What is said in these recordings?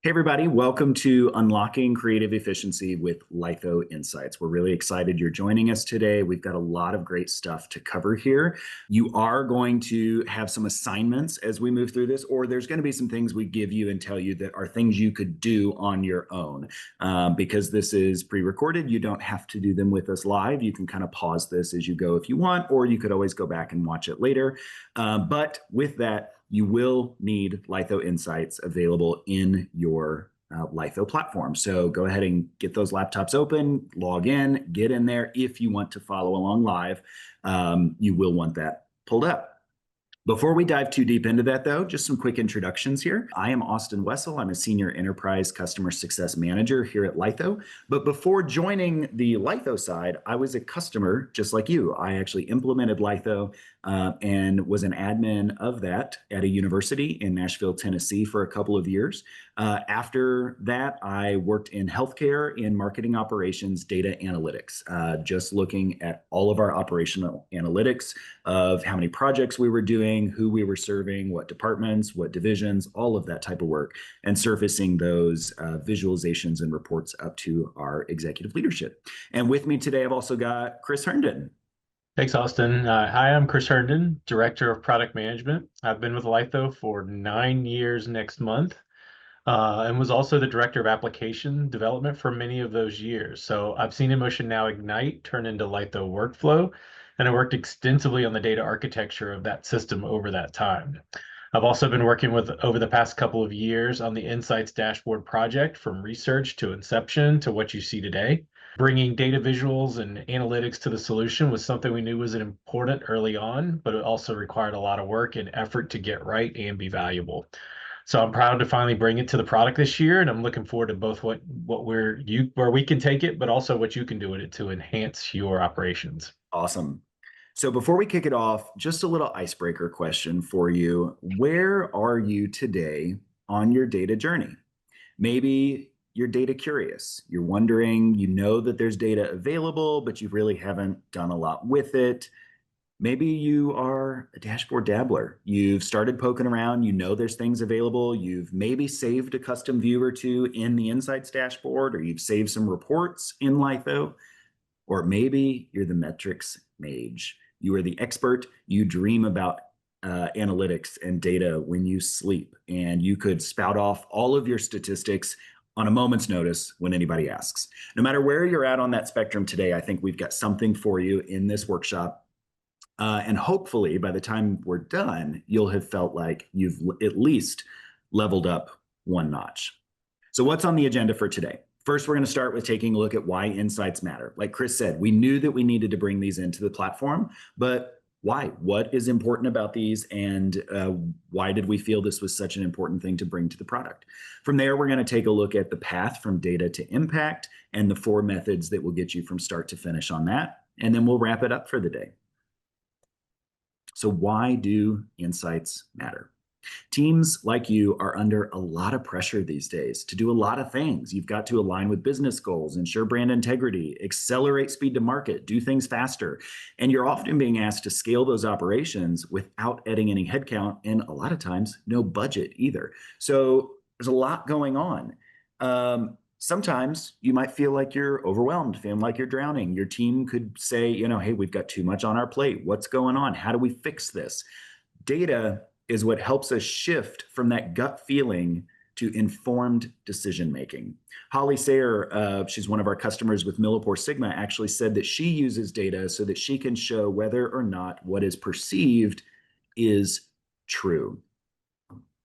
Hey, everybody, welcome to Unlocking Creative Efficiency with Lytho Insights. We're really excited you're joining us today. We've got a lot of great stuff to cover here. You are going to have some assignments as we move through this, or there's going to be some things we give you and tell you that are things you could do on your own. Because this is pre-recorded, you don't have to do them with us live. You can kind of pause this as you go if you want, or you could always go back and watch it later. But with that, you will need Lytho Insights available in your Lytho platform. So go ahead and get those laptops open, log in, get in there. If you want to follow along live, you will want that pulled up. Before we dive too deep into that, though, just some quick introductions here. I am Austin Wessel. I'm a Senior Enterprise Customer Success Manager here at Lytho. But before joining the Lytho side, I was a customer just like you. I actually implemented Lytho and was an admin of that at a university in Nashville, Tennessee for a couple of years. After that, I worked in healthcare in marketing operations, data analytics, just looking at all of our operational analytics of how many projects we were doing, who we were serving, what departments, what divisions, all of that type of work, and surfacing those visualizations and reports up to our executive leadership. And with me today, I've also got Chris Herndon. Thanks, Austin. Hi, I'm Chris Herndon, Director of Product Management. I've been with Litho for 9 years next month, and was also the Director of Application Development for many of those years. So I've seen Emotion Now Ignite turn into Litho Workflow, and I worked extensively on the data architecture of that system over that time. I've also been working with over the past couple of years on the Insights Dashboard project from research to inception to what you see today. Bringing data visuals and analytics to the solution was something we knew was important early on, but it also required a lot of work and effort to get right and be valuable. So I'm proud to finally bring it to the product this year, and I'm looking forward to both where we can take it, but also what you can do with it to enhance your operations. Awesome. So before we kick it off, just a little icebreaker question for you. Where are you today on your data journey? Maybe you're data curious. You're wondering, you know that there's data available, but you really haven't done a lot with it. Maybe you are a dashboard dabbler. You've started poking around, you know there's things available. You've maybe saved a custom view or two in the Insights dashboard, or you've saved some reports in Lytho. Or maybe you're the metrics mage. You are the expert. You dream about analytics and data when you sleep, and you could spout off all of your statistics on a moment's notice when anybody asks. No matter where you're at on that spectrum today, I think we've got something for you in this workshop. And hopefully by the time we're done, you'll have felt like you've at least leveled up one notch. So what's on the agenda for today? First, we're going to start with taking a look at why insights matter. Like Chris said, we knew that we needed to bring these into the platform, but why? What is important about these, and why did we feel this was such an important thing to bring to the product? From there, we're going to take a look at the path from data to impact and the 4 methods that will get you from start to finish on that, and then we'll wrap it up for the day. So why do insights matter? Teams like you are under a lot of pressure these days to do a lot of things. You've got to align with business goals, ensure brand integrity, accelerate speed to market, do things faster. And you're often being asked to scale those operations without adding any headcount, and a lot of times no budget either. So there's a lot going on. Sometimes you might feel like you're overwhelmed, feeling like you're drowning. Your team could say, hey, we've got too much on our plate. What's going on? How do we fix this? Data is what helps us shift from that gut feeling to informed decision making. Holly Sayer, she's one of our customers with Millipore Sigma, actually said that she uses data so that she can show whether or not what is perceived is true.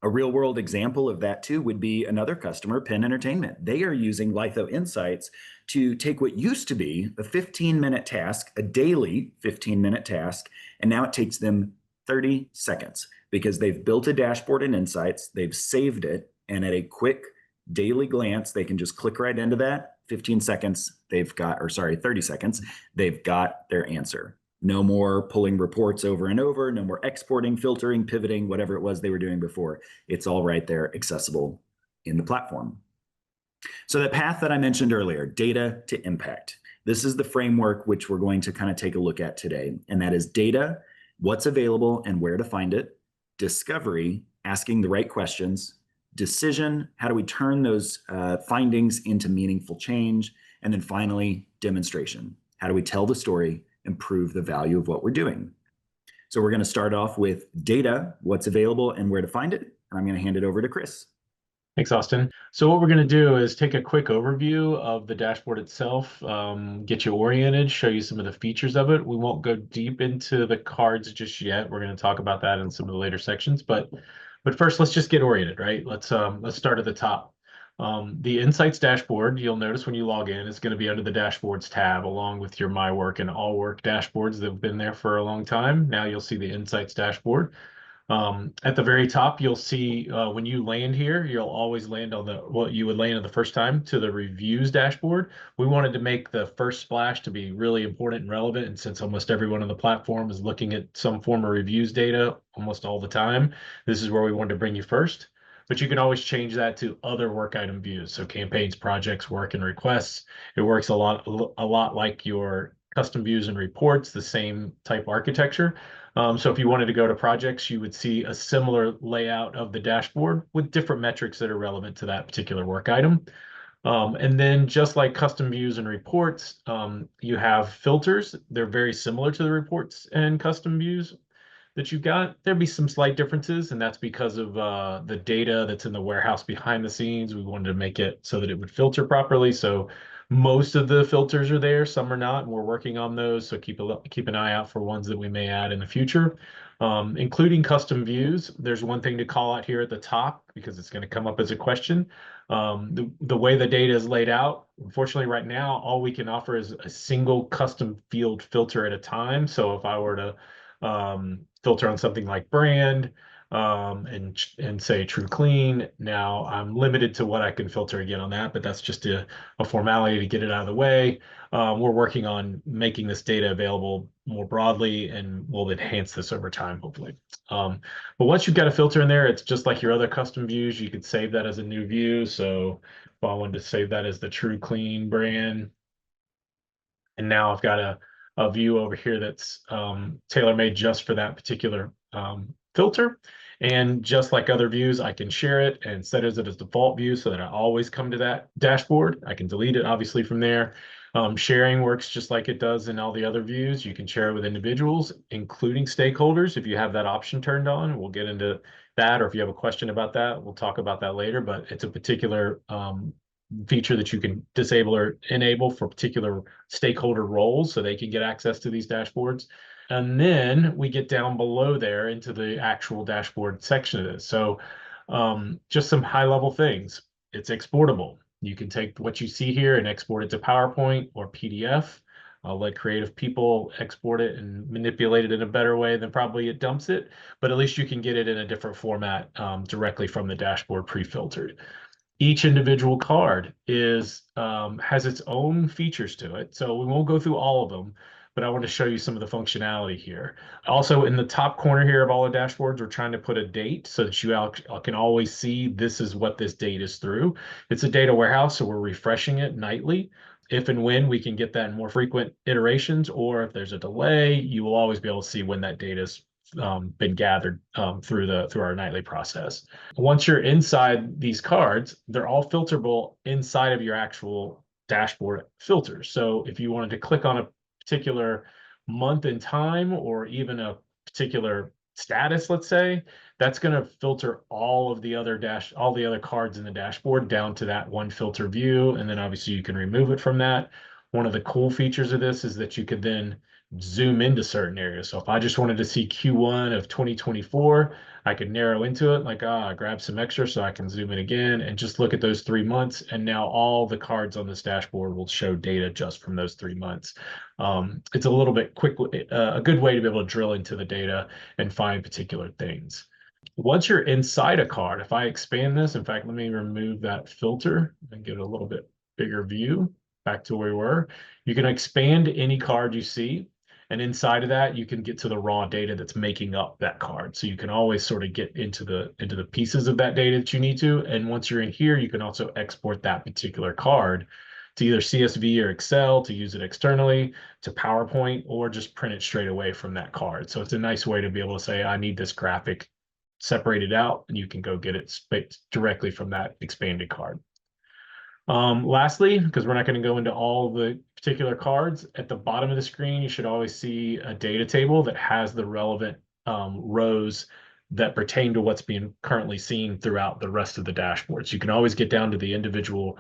A real world example of that too would be another customer, Penn Entertainment. They are using Lytho Insights to take what used to be a 15-minute task, a daily 15-minute task, and now it takes them 30 seconds because they've built a dashboard in Insights, they've saved it, and at a quick daily glance, they can just click right into that. 15 seconds, 30 seconds, they've got their answer. No more pulling reports over and over, no more exporting, filtering, pivoting, whatever it was they were doing before. It's all right there, accessible in the platform. So the path that I mentioned earlier, data to impact. This is the framework which we're going to kind of take a look at today, and that is data, what's available and where to find it, discovery, asking the right questions, decision? How do we turn those findings into meaningful change? And then finally, demonstration. How do we tell the story and prove the value of what we're doing? So we're going to start off with data, what's available and where to find it. And I'm going to hand it over to Chris. Thanks, Austin. So what we're going to do is take a quick overview of the dashboard itself, get you oriented, show you some of the features of it. We won't go deep into the cards just yet. We're going to talk about that in some of the later sections, but first, let's just get oriented, right? Let's start at the top. The Insights dashboard, you'll notice when you log in, is going to be under the Dashboards tab, along with your My Work and All Work dashboards that have been there for a long time. Now you'll see the Insights dashboard. At the very top, you'll see when you land here, you'll always land on what you would land on the first time to the reviews dashboard. We wanted to make the first splash to be really important and relevant. And since almost everyone on the platform is looking at some form of reviews data almost all the time, this is where we wanted to bring you first. But you can always change that to other work item views. So campaigns, projects, work, and requests. It works a lot like your custom views and reports, the same type architecture. So if you wanted to go to projects, you would see a similar layout of the dashboard with different metrics that are relevant to that particular work item. And then just like custom views and reports, you have filters. They're very similar to the reports and custom views that you've got. There'd be some slight differences, and that's because of the data that's in the warehouse behind the scenes. We wanted to make it so that it would filter properly. So most of the filters are there, some are not, and we're working on those. So keep an eye out for ones that we may add in the future, including custom views. There's one thing to call out here at the top because it's going to come up as a question. The way the data is laid out, unfortunately, right now, all we can offer is a single custom field filter at a time. So if I were to filter on something like brand and say true clean, now I'm limited to what I can filter again on that, but that's just a formality to get it out of the way. We're working on making this data available more broadly, and we'll enhance this over time, hopefully. But once you've got a filter in there, it's just like your other custom views. You could save that as a new view. So if I wanted to save that as the true clean brand, and now I've got a view over here that's tailor-made just for that particular filter. And just like other views, I can share it and set it as default view so that I always come to that dashboard. I can delete it obviously from there. Sharing works just like it does in all the other views. You can share it with individuals, including stakeholders, if you have that option turned on. We'll get into that, or if you have a question about that, we'll talk about that later. But it's a particular feature that you can disable or enable for particular stakeholder roles so they can get access to these dashboards. And then we get down below there into the actual dashboard section of this. So just some high level things. It's exportable. You can take what you see here and export it to PowerPoint or PDF. I'll let creative people export it and manipulate it in a better way than probably it dumps it, but at least you can get it in a different format directly from the dashboard pre-filtered. Each individual card has its own features to it. So we won't go through all of them, but I want to show you some of the functionality here. Also, in the top corner here of all the dashboards, we're trying to put a date so that you can always see this is what this date is through. It's a data warehouse, so we're refreshing it nightly. If and when we can get that in more frequent iterations, or if there's a delay, you will always be able to see when that data's been gathered through our nightly process. Once you're inside these cards, they're all filterable inside of your actual dashboard filters. So if you wanted to click on a particular month and time, or even a particular status, let's say, that's going to filter all the other cards in the dashboard down to that one filter view. And then obviously you can remove it from that. One of the cool features of this is that you could then zoom into certain areas. So if I just wanted to see Q1 of 2024, I could narrow into it, like, grab some extra so I can zoom in again and just look at those 3 months. And now all the cards on this dashboard will show data just from those 3 months. It's a little bit a good way to be able to drill into the data and find particular things. Once you're inside a card, if I expand this, in fact, let me remove that filter and get a little bit bigger view back to where we were. You can expand any card you see. And inside of that, you can get to the raw data that's making up that card. So you can always sort of get into the pieces of that data that you need to. And once you're in here, you can also export that particular card to either CSV or Excel to use it externally, to PowerPoint, or just print it straight away from that card. So it's a nice way to be able to say, I need this graphic separated out, and you can go get it directly from that expanded card. Lastly, because we're not going to go into all the particular cards, at the bottom of the screen, you should always see a data table that has the relevant rows that pertain to what's being currently seen throughout the rest of the dashboard. So you can always get down to the individual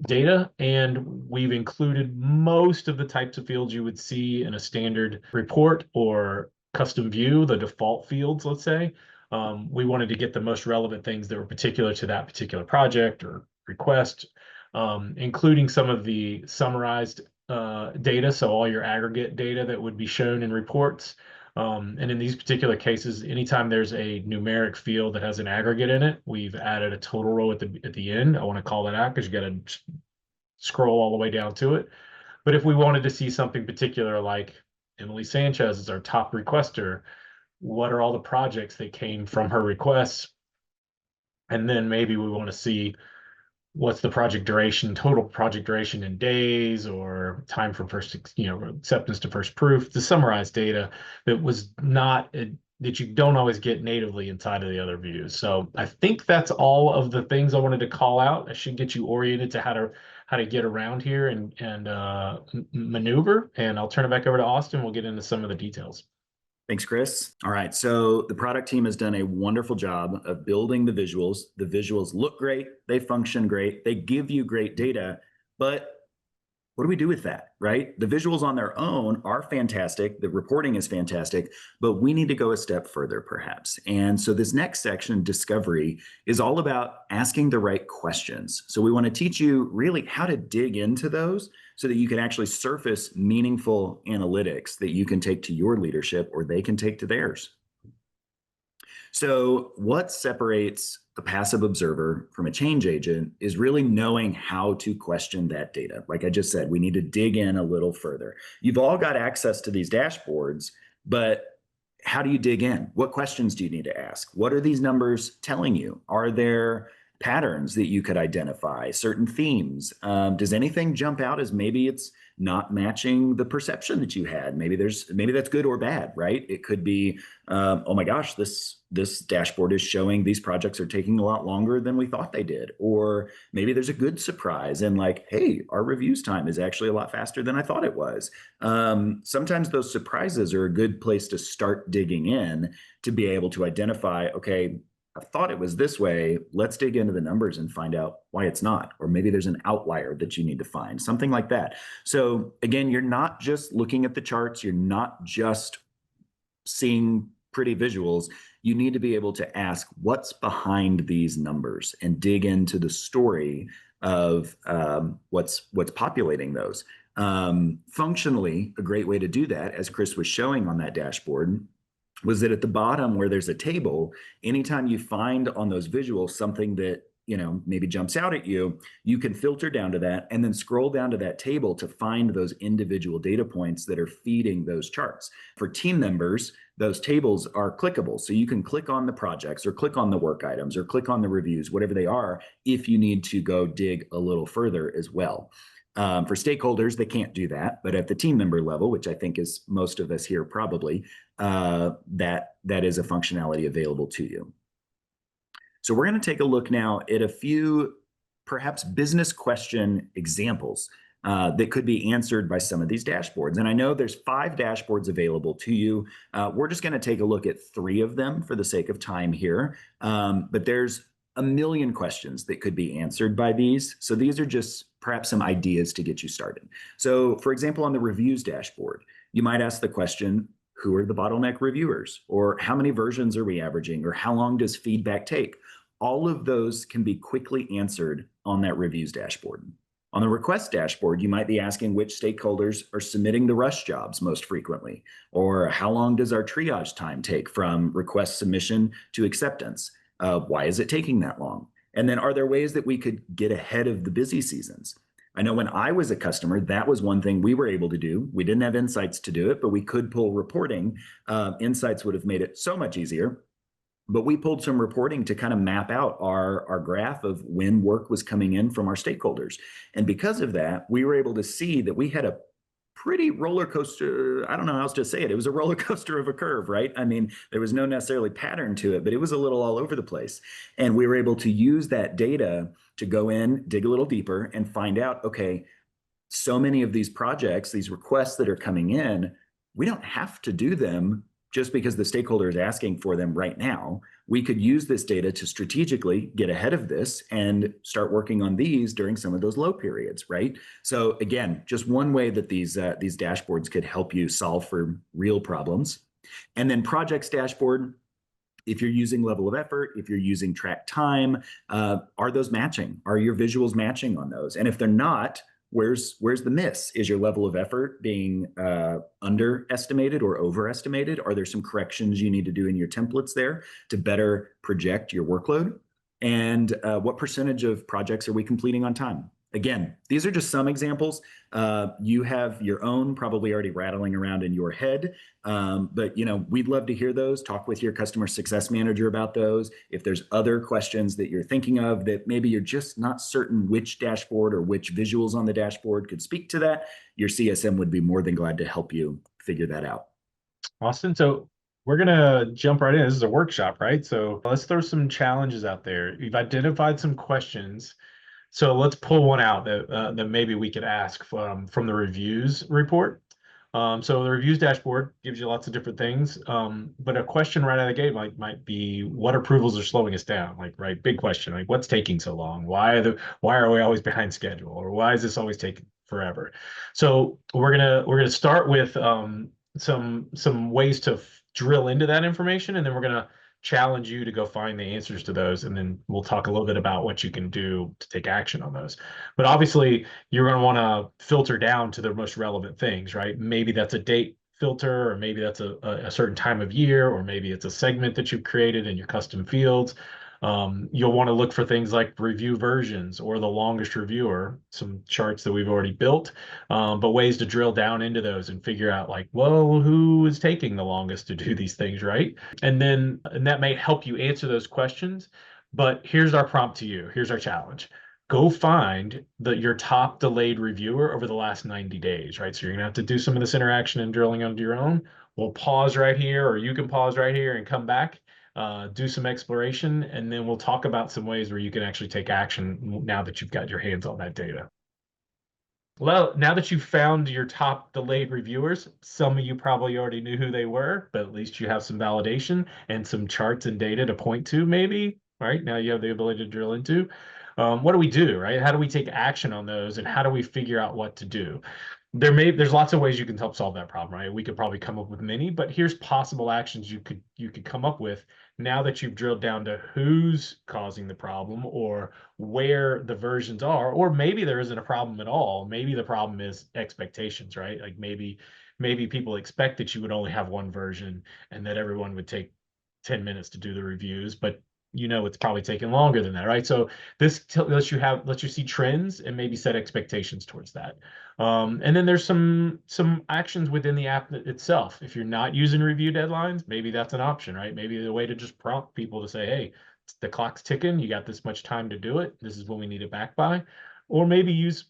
data, and we've included most of the types of fields you would see in a standard report or custom view, the default fields, let's say. We wanted to get the most relevant things that were particular to that particular project or request, including some of the summarized data, so all your aggregate data that would be shown in reports. And in these particular cases, anytime there's a numeric field that has an aggregate in it, we've added a total row at the end. I want to call that out because you got to scroll all the way down to it. But if we wanted to see something particular, like Emily Sanchez is our top requester, what are all the projects that came from her requests? And then maybe we want to see what's the project duration, total project duration in days, or time from first, acceptance to first proof, the summarized data that was not, that you don't always get natively inside of the other views. So I think that's all of the things I wanted to call out. I should get you oriented to how to get around here and maneuver. And I'll turn it back over to Austin. We'll get into some of the details. Thanks, Chris. All right, so the product team has done a wonderful job of building the visuals. The visuals look great, they function great, they give you great data, but what do we do with that, right? The visuals on their own are fantastic, the reporting is fantastic, but we need to go a step further perhaps. And so this next section, discovery, is all about asking the right questions. So we want to teach you really how to dig into those so that you can actually surface meaningful analytics that you can take to your leadership or they can take to theirs. So what separates a passive observer from a change agent is really knowing how to question that data. Like I just said, we need to dig in a little further. You've all got access to these dashboards, but how do you dig in? What questions do you need to ask? What are these numbers telling you? Are there patterns that you could identify, certain themes? Does anything jump out as maybe it's not matching the perception that you had? Maybe that's good or bad, right? It could be, oh my gosh, this dashboard is showing these projects are taking a lot longer than we thought they did. Or maybe there's a good surprise and like, hey, our reviews time is actually a lot faster than I thought it was. Sometimes those surprises are a good place to start digging in to be able to identify, okay, I thought it was this way. Let's dig into the numbers and find out why it's not. Or maybe there's an outlier that you need to find, something like that. So again, you're not just looking at the charts. You're not just seeing pretty visuals. You need to be able to ask what's behind these numbers and dig into the story of what's populating those. Functionally, a great way to do that, as Chris was showing on that dashboard, was that at the bottom where there's a table, anytime you find on those visuals something that maybe jumps out at you, you can filter down to that and then scroll down to that table to find those individual data points that are feeding those charts. For team members, those tables are clickable. So you can click on the projects or click on the work items or click on the reviews, whatever they are, if you need to go dig a little further as well. For stakeholders, they can't do that, but at the team member level, which I think is most of us here probably, that is a functionality available to you. So we're going to take a look now at a few perhaps business question examples that could be answered by some of these dashboards. And I know there's 5 dashboards available to you. We're just going to take a look at 3 of them for the sake of time here, but there's a million questions that could be answered by these. So these are just perhaps some ideas to get you started. So for example, on the reviews dashboard, you might ask the question, who are the bottleneck reviewers? Or how many versions are we averaging? Or how long does feedback take? All of those can be quickly answered on that reviews dashboard. On the request dashboard, you might be asking which stakeholders are submitting the rush jobs most frequently, or how long does our triage time take from request submission to acceptance? Why is it taking that long? And then are there ways that we could get ahead of the busy seasons? I know when I was a customer, that was one thing we were able to do. We didn't have insights to do it, but we could pull reporting. Insights would have made it so much easier. But we pulled some reporting to kind of map out our graph of when work was coming in from our stakeholders. And because of that, we were able to see that we had a pretty roller coaster. I don't know how else to say it. It was a roller coaster of a curve, right? I mean, there was no necessarily pattern to it, but it was a little all over the place. And we were able to use that data to go in, dig a little deeper, and find out, okay, so many of these projects, these requests that are coming in, we don't have to do them just because the stakeholder is asking for them right now. We could use this data to strategically get ahead of this and start working on these during some of those low periods, right? So again, just one way that these dashboards could help you solve for real problems. And then projects dashboard, if you're using level of effort, if you're using track time, are those matching? Are your visuals matching on those? And if they're not, where's the miss? Is your level of effort being underestimated or overestimated? Are there some corrections you need to do in your templates there to better project your workload? And what percentage of projects are we completing on time? Again, these are just some examples. You have your own probably already rattling around in your head, but we'd love to hear those. Talk with your customer success manager about those. If there's other questions that you're thinking of that maybe you're just not certain which dashboard or which visuals on the dashboard could speak to that, your CSM would be more than glad to help you figure that out. Austin, so we're gonna jump right in. This is a workshop, right? So let's throw some challenges out there. You've identified some questions. So let's pull one out that maybe we could ask from the reviews report. So the reviews dashboard gives you lots of different things, but a question right out of the gate might be what approvals are slowing us down? Like, right, big question, like what's taking so long? Why are we always behind schedule, or why is this always taking forever? So we're gonna start with some ways to drill into that information, and then we're gonna challenge you to go find the answers to those, and then we'll talk a little bit about what you can do to take action on those. But obviously, you're going to want to filter down to the most relevant things, right? Maybe that's a date filter, or maybe that's a certain time of year, or maybe it's a segment that you've created in your custom fields. You'll want to look for things like review versions or the longest reviewer, some charts that we've already built, but ways to drill down into those and figure out like, well, who is taking the longest to do these things, right? And that may help you answer those questions. But here's our prompt to you. Here's our challenge. Go find your top delayed reviewer over the last 90 days, right? So you're gonna have to do some of this interaction and drilling onto your own. We'll pause right here, or you can pause right here and come back, do some exploration, and then we'll talk about some ways where you can actually take action now that you've got your hands on that data. Well, now that you've found your top delayed reviewers, some of you probably already knew who they were, but at least you have some validation and some charts and data to point to, maybe, right? Now you have the ability to drill into. What do we do, right? How do we take action on those, and how do we figure out what to do? There's lots of ways you can help solve that problem, right? We could probably come up with many, but here's possible actions you could come up with now that you've drilled down to who's causing the problem, or where the versions are, or maybe there isn't a problem at all. Maybe the problem is expectations, right? Like maybe people expect that you would only have one version and that everyone would take 10 minutes to do the reviews, but it's probably taking longer than that, right? So this lets you see trends and maybe set expectations towards that. And then there's some actions within the app itself. If you're not using review deadlines, maybe that's an option, right? Maybe the way to just prompt people to say, hey, the clock's ticking, you got this much time to do it, this is when we need it back by. Or maybe use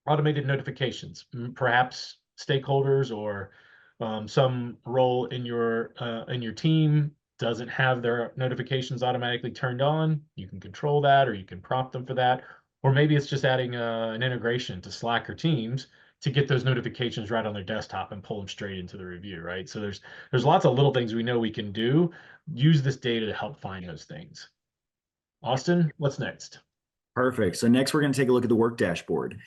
automated notifications, perhaps stakeholders or some role in your team doesn't have their notifications automatically turned on. You can control that, or you can prompt them for that. Or maybe it's just adding an integration to Slack or Teams to get those notifications right on their desktop and pull them straight into the review, right? So there's lots of little things we know we can do. Use this data to help find those things. Austin, what's next? Perfect. So next we're going to take a look at the work dashboard.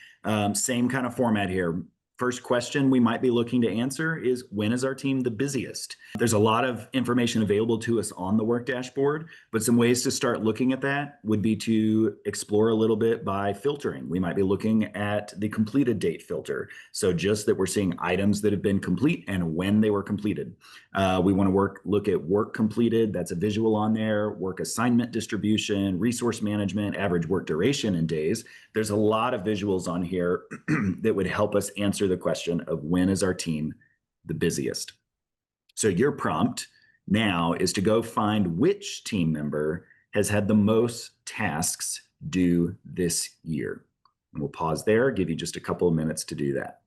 Same kind of format here. First question we might be looking to answer is, when is our team the busiest? There's a lot of information available to us on the work dashboard, but some ways to start looking at that would be to explore a little bit by filtering. We might be looking at the completed date filter. So just that we're seeing items that have been complete and when they were completed. We want to look at work completed. That's a visual on there. Work assignment distribution, resource management, average work duration in days. There's a lot of visuals on here that would help us answer the question of, when is our team the busiest? So your prompt now is to go find which team member has had the most tasks due this year. And we'll pause there, give you just a couple of minutes to do that.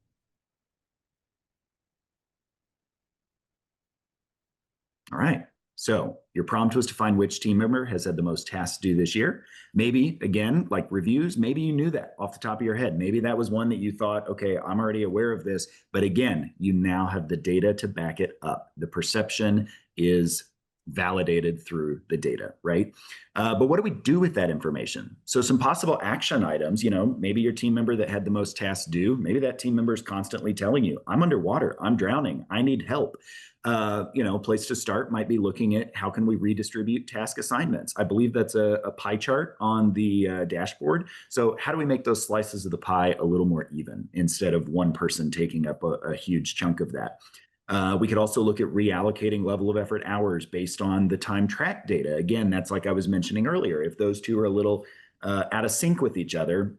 All right. So your prompt was to find which team member has had the most tasks due this year. Maybe, again, like reviews, maybe you knew that off the top of your head. Maybe that was one that you thought, okay, I'm already aware of this. But again, you now have the data to back it up. The perception is validated through the data, right? But what do we do with that information? So some possible action items, maybe your team member that had the most tasks due, maybe that team member is constantly telling you, I'm underwater, I'm drowning, I need help. Place to start might be looking at how can we redistribute task assignments. I believe that's a pie chart on the dashboard. So how do we make those slices of the pie a little more even instead of one person taking up a huge chunk of that? We could also look at reallocating level of effort hours based on the time track data. Again, that's like I was mentioning earlier. If those two are a little out of sync with each other,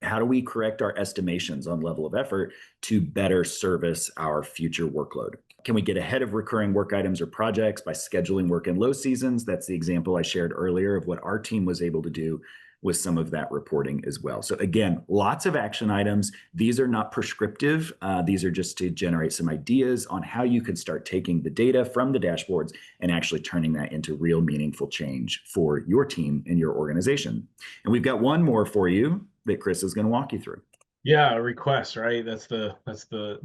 how do we correct our estimations on level of effort to better service our future workload? Can we get ahead of recurring work items or projects by scheduling work in low seasons? That's the example I shared earlier of what our team was able to do with some of that reporting as well. So again, lots of action items. These are not prescriptive. These are just to generate some ideas on how you could start taking the data from the dashboards and actually turning that into real meaningful change for your team and your organization. And we've got one more for you that Chris is going to walk you through. Yeah, requests, right? That's the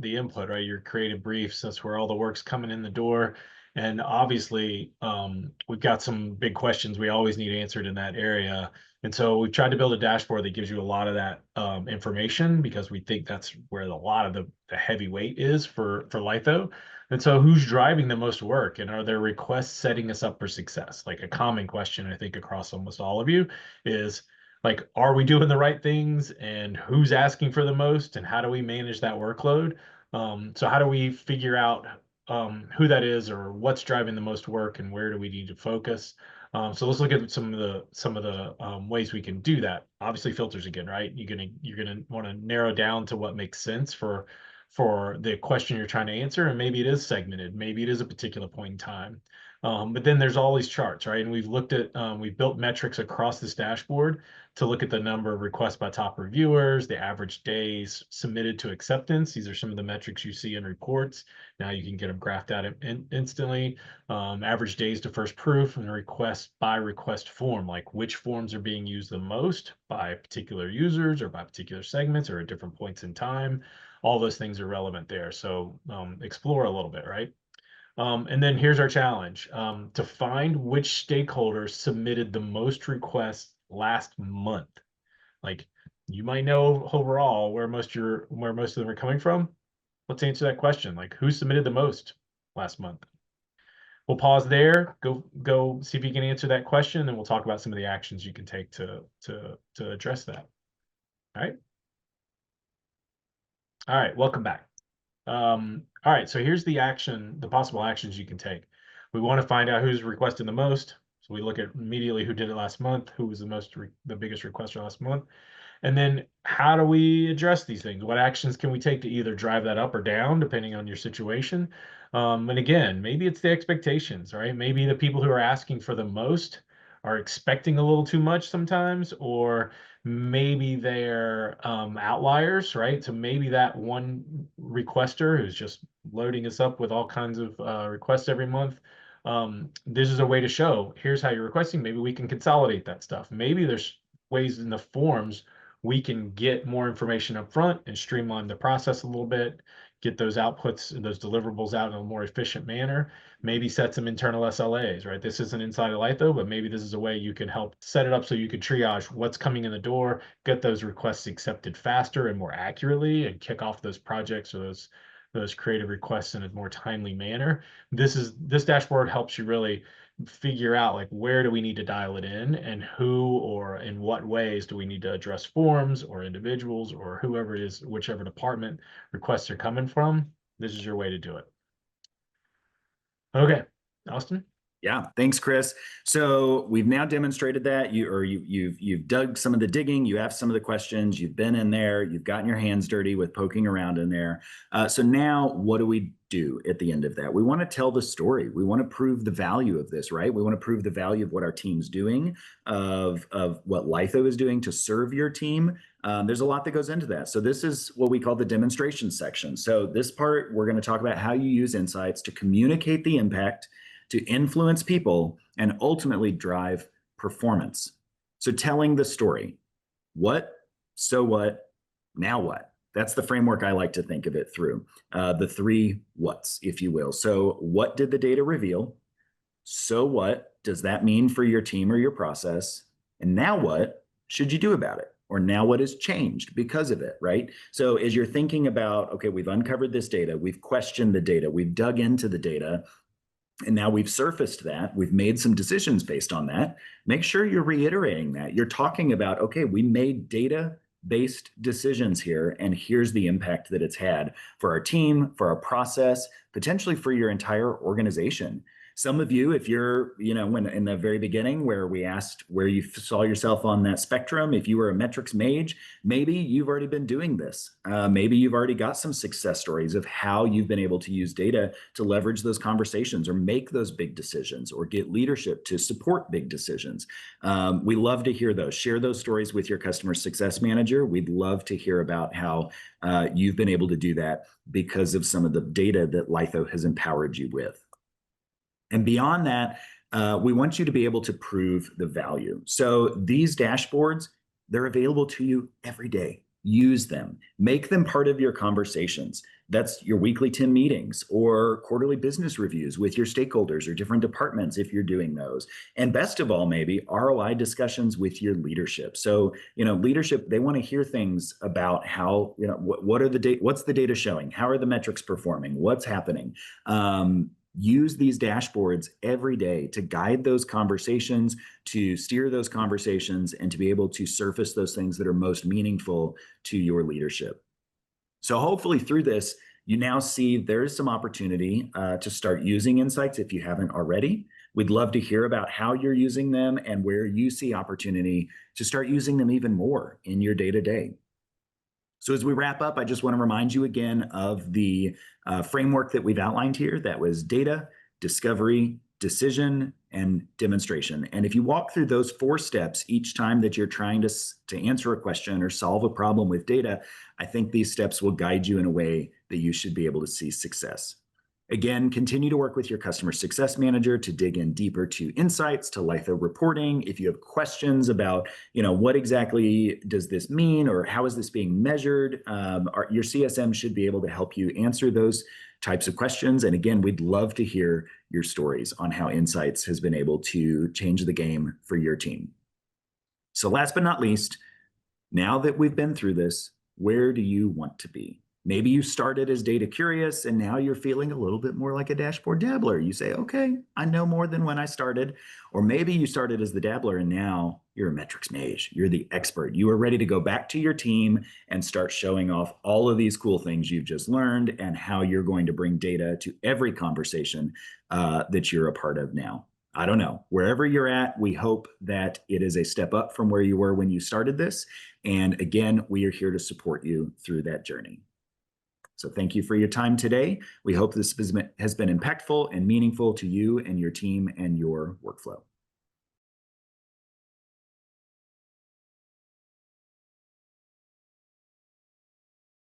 input, right? Your creative briefs, that's where all the work's coming in the door. And obviously, we've got some big questions we always need answered in that area. And so we've tried to build a dashboard that gives you a lot of that information because we think that's where a lot of the heavy weight is for Litho. And so who's driving the most work, and are there requests setting us up for success? Like a common question, I think, across almost all of you is, like, are we doing the right things, and who's asking for the most, and how do we manage that workload? So how do we figure out who that is, or what's driving the most work, and where do we need to focus? So let's look at some of the ways we can do that. Obviously, filters again, right? You're gonna want to narrow down to what makes sense for the question you're trying to answer, and maybe it is segmented, maybe it is a particular point in time. But then there's all these charts, right? And we've built metrics across this dashboard to look at the number of requests by top reviewers, the average days submitted to acceptance. These are some of the metrics you see in reports. Now you can get them graphed out instantly. Average days to first proof, and request by request form, like which forms are being used the most by particular users or by particular segments or at different points in time. All those things are relevant there. So explore a little bit, right? And then here's our challenge, to find which stakeholders submitted the most requests last month. Like, you might know overall where most of them are coming from. Let's answer that question. Like, who submitted the most last month? We'll pause there, go see if you can answer that question, and then we'll talk about some of the actions you can take to address that. All right. All right, welcome back. All right, so here's the possible actions you can take. We want to find out who's requesting the most. So we look at immediately who did it last month, who was the biggest requester last month. And then how do we address these things? What actions can we take to either drive that up or down, depending on your situation? And again, maybe it's the expectations, right? Maybe the people who are asking for the most are expecting a little too much sometimes, or maybe they're outliers, right? So maybe that one requester who's just loading us up with all kinds of requests every month, this is a way to show, here's how you're requesting. Maybe we can consolidate that stuff. Maybe there's ways in the forms we can get more information up front and streamline the process a little bit, get those outputs and those deliverables out in a more efficient manner. Maybe set some internal SLAs, right? This isn't inside of Litho, but maybe this is a way you can help set it up so you can triage what's coming in the door, get those requests accepted faster and more accurately, and kick off those projects or those creative requests in a more timely manner. This dashboard helps you really figure out, like, where do we need to dial it in, and who or in what ways do we need to address forms or individuals or whoever it is, whichever department requests are coming from. This is your way to do it. Okay, Austin. Yeah, thanks, Chris. So we've now demonstrated that you've dug some of the digging, you have some of the questions, you've been in there, you've gotten your hands dirty with poking around in there. So now what do we do at the end of that? We want to tell the story. We want to prove the value of this, right? We want to prove the value of what our team's doing, of what Litho is doing to serve your team. There's a lot that goes into that. So this is what we call the demonstration section. So this part, we're going to talk about how you use insights to communicate the impact, to influence people and ultimately drive performance. So telling the story, what, so what, now what? That's the framework I like to think of it through. The three whats, if you will. So what did the data reveal? So what does that mean for your team or your process? And now what should you do about it? Or now what has changed because of it, right? So as you're thinking about, okay, we've uncovered this data, we've questioned the data, we've dug into the data, and now we've surfaced that, we've made some decisions based on that. Make sure you're reiterating that. You're talking about, okay, we made data-based decisions here, and here's the impact that it's had for our team, for our process, potentially for your entire organization. Some of you, if you're, when in the very beginning where we asked where you saw yourself on that spectrum, if you were a metrics mage, maybe you've already been doing this. Maybe you've already got some success stories of how you've been able to use data to leverage those conversations or make those big decisions or get leadership to support big decisions. We love to hear those. Share those stories with your customer success manager. We'd love to hear about how you've been able to do that because of some of the data that Lytho has empowered you with. And beyond that, we want you to be able to prove the value. So these dashboards, they're available to you every day. Use them. Make them part of your conversations. That's your weekly team meetings or quarterly business reviews with your stakeholders or different departments if you're doing those. And best of all, maybe ROI discussions with your leadership. So, leadership, they want to hear things about how, what's the data showing? How are the metrics performing? What's happening? Use these dashboards every day to guide those conversations, to steer those conversations, and to be able to surface those things that are most meaningful to your leadership. So hopefully through this, you now see there's some opportunity to start using insights if you haven't already. We'd love to hear about how you're using them and where you see opportunity to start using them even more in your day-to-day. So as we wrap up, I just want to remind you again of the framework that we've outlined here. That was data, discovery, decision, and demonstration. And if you walk through those 4 steps each time that you're trying to answer a question or solve a problem with data, I think these steps will guide you in a way that you should be able to see success. Again, continue to work with your customer success manager to dig in deeper to insights, to Lytho reporting. If you have questions about, what exactly does this mean or how is this being measured, your CSM should be able to help you answer those types of questions. And again, we'd love to hear your stories on how Insights has been able to change the game for your team. So last but not least, now that we've been through this, where do you want to be? Maybe you started as data curious and now you're feeling a little bit more like a dashboard dabbler. You say, okay, I know more than when I started. Or maybe you started as the dabbler and now you're a metrics mage. You're the expert. You are ready to go back to your team and start showing off all of these cool things you've just learned and how you're going to bring data to every conversation that you're a part of now. I don't know. Wherever you're at, we hope that it is a step up from where you were when you started this. And again, we are here to support you through that journey. So thank you for your time today. We hope this has been impactful and meaningful to you and your team and your workflow.